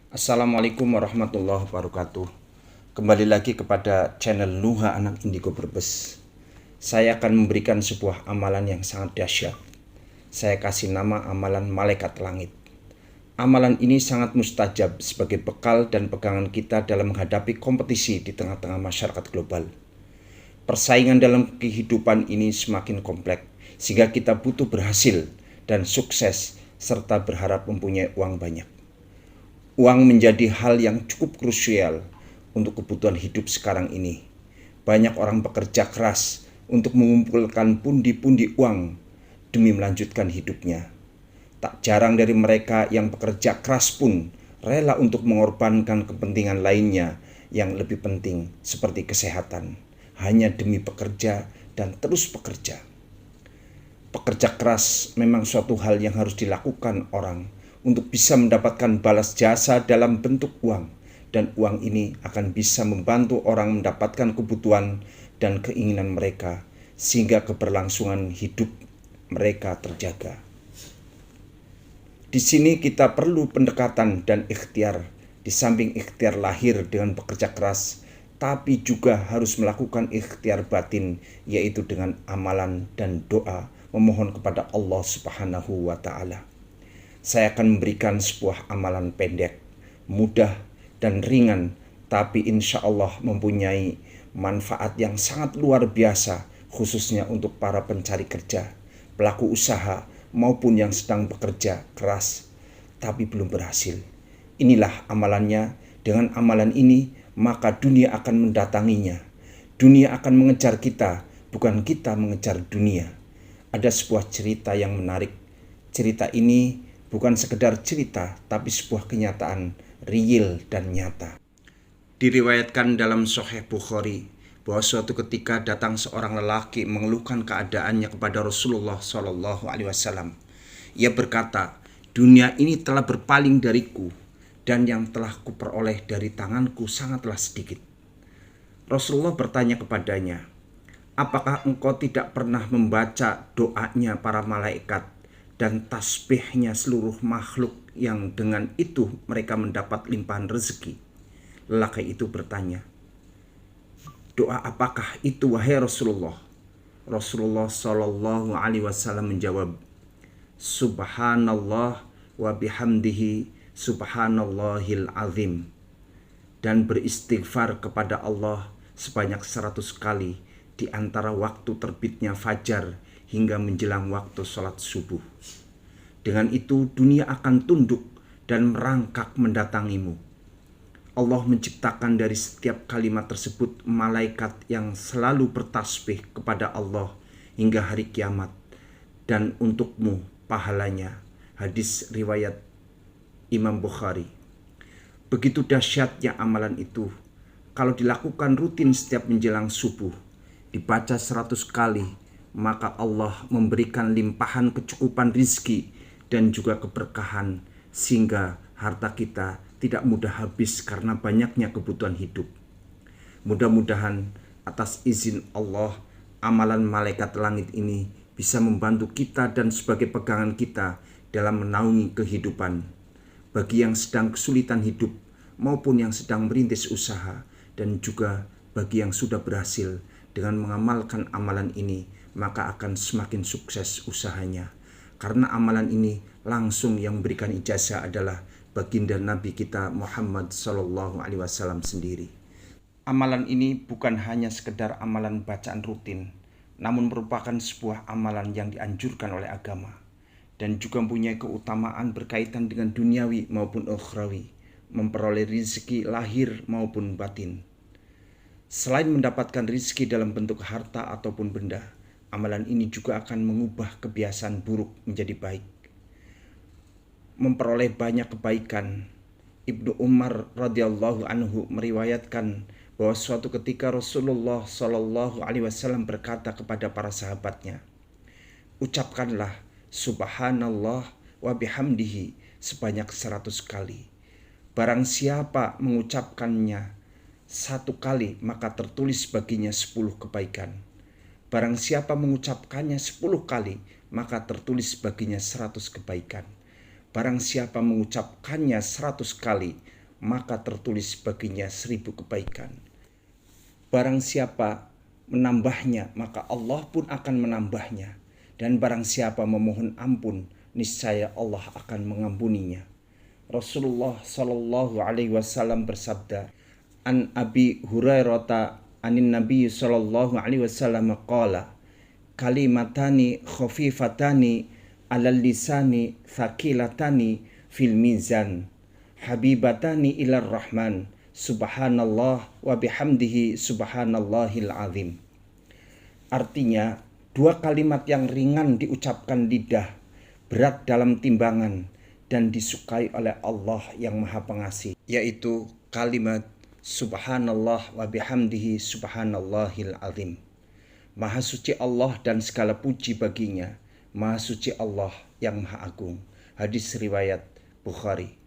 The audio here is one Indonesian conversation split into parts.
Assalamualaikum warahmatullahi wabarakatuh. Kembali lagi kepada channel Nuha Anak Indigo Brebes. Saya akan memberikan sebuah amalan yang sangat dahsyat. Saya kasih nama amalan Malaikat Langit. Amalan ini sangat mustajab sebagai bekal dan pegangan kita dalam menghadapi kompetisi di tengah-tengah masyarakat global. Persaingan dalam kehidupan ini semakin kompleks, sehingga kita butuh berhasil dan sukses serta berharap mempunyai uang banyak. Uang menjadi hal yang cukup krusial untuk kebutuhan hidup sekarang ini. Banyak orang bekerja keras untuk mengumpulkan pundi-pundi uang demi melanjutkan hidupnya. Tak jarang dari mereka yang bekerja keras pun rela untuk mengorbankan kepentingan lainnya yang lebih penting seperti kesehatan, hanya demi bekerja dan terus bekerja. Pekerja keras memang suatu hal yang harus dilakukan orang untuk bisa mendapatkan balas jasa dalam bentuk uang, dan uang ini akan bisa membantu orang mendapatkan kebutuhan dan keinginan mereka sehingga keberlangsungan hidup mereka terjaga. Di sini kita perlu pendekatan dan ikhtiar. Di samping ikhtiar lahir dengan bekerja keras, tapi juga harus melakukan ikhtiar batin, yaitu dengan amalan dan doa memohon kepada Allah Subhanahu wa Ta'ala. Saya akan memberikan sebuah amalan pendek, mudah dan ringan, tapi insya Allah mempunyai manfaat yang sangat luar biasa, khususnya untuk para pencari kerja, pelaku usaha, maupun yang sedang bekerja keras tapi belum berhasil. Inilah amalannya. Dengan amalan ini maka dunia akan mendatanginya. Dunia akan mengejar kita, bukan kita mengejar dunia. Ada sebuah cerita yang menarik. Cerita ini bukan sekedar cerita, tapi sebuah kenyataan real dan nyata. Diriwayatkan dalam Sahih Bukhari bahwa suatu ketika datang seorang lelaki mengeluhkan keadaannya kepada Rasulullah SAW. Ia berkata, "Dunia ini telah berpaling dariku, dan yang telah kuperoleh dari tanganku sangatlah sedikit." Rasulullah bertanya kepadanya, "Apakah engkau tidak pernah membaca doanya para malaikat dan tasbihnya seluruh makhluk yang dengan itu mereka mendapat limpahan rezeki?" Lelaki itu bertanya, "Doa apakah itu wahai Rasulullah?" Rasulullah Shallallahu Alaihi Wasallam menjawab, "Subhanallah wa bihamdihi subhanallahil azim," dan beristighfar kepada Allah sebanyak 100 kali di antara waktu terbitnya fajar hingga menjelang waktu sholat subuh. Dengan itu dunia akan tunduk dan merangkak mendatangimu. Allah menciptakan dari setiap kalimat tersebut malaikat yang selalu bertasbih kepada Allah hingga hari kiamat, dan untukmu pahalanya. Hadis riwayat Imam Bukhari. Begitu dahsyatnya amalan itu. Kalau dilakukan rutin setiap menjelang subuh, dibaca 100 kali, maka Allah memberikan limpahan kecukupan rizki dan juga keberkahan, sehingga harta kita tidak mudah habis karena banyaknya kebutuhan hidup. Mudah-mudahan atas izin Allah, amalan malaikat langit ini bisa membantu kita dan sebagai pegangan kita dalam menaungi kehidupan. Bagi yang sedang kesulitan hidup maupun yang sedang merintis usaha, dan juga bagi yang sudah berhasil dengan mengamalkan amalan ini, maka akan semakin sukses usahanya. Karena amalan ini langsung yang memberikan ijazah adalah baginda Nabi kita Muhammad Sallallahu Alaihi Wasallam sendiri. Amalan ini bukan hanya sekedar amalan bacaan rutin, namun merupakan sebuah amalan yang dianjurkan oleh agama, dan juga mempunyai keutamaan berkaitan dengan duniawi maupun ukhrawi, memperoleh rezeki lahir maupun batin. Selain mendapatkan rezeki dalam bentuk harta ataupun benda, amalan ini juga akan mengubah kebiasaan buruk menjadi baik, memperoleh banyak kebaikan. Ibnu Umar radhiyallahu anhu meriwayatkan bahwa suatu ketika Rasulullah Shallallahu Alaihi Wasallam berkata kepada para sahabatnya, "Ucapkanlah Subhanallah wa bihamdihi sebanyak 100 kali. Barang siapa mengucapkannya 1 kali, maka tertulis baginya 10 kebaikan. Barang siapa mengucapkannya 10 kali, maka tertulis baginya 100 kebaikan. Barang siapa mengucapkannya 100 kali, maka tertulis baginya 1000 kebaikan. Barang siapa menambahnya, maka Allah pun akan menambahnya. Dan barang siapa memohon ampun, niscaya Allah akan mengampuninya. Rasulullah Shallallahu Alaihi Wasallam bersabda, An Abi Hurairah anin Nabi Shallallahu Alaihi Wasallam qala, kalimatani khafifatani alal lisani thaqilatani fil mizan, habibatani ilar rahman, subhanallah wa bihamdihi subhanallahil azim. Artinya, dua kalimat yang ringan diucapkan lidah, berat dalam timbangan, dan disukai oleh Allah yang Maha Pengasih, yaitu kalimat subhanallah wa bihamdihi subhanallahil azim. Maha suci Allah dan segala puji baginya. Maha suci Allah yang Maha Agung. Hadis riwayat Bukhari.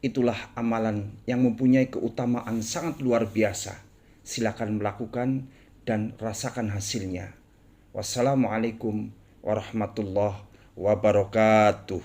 Itulah amalan yang mempunyai keutamaan sangat luar biasa. Silakan melakukan dan rasakan hasilnya. Wassalamualaikum warahmatullahi wabarakatuh.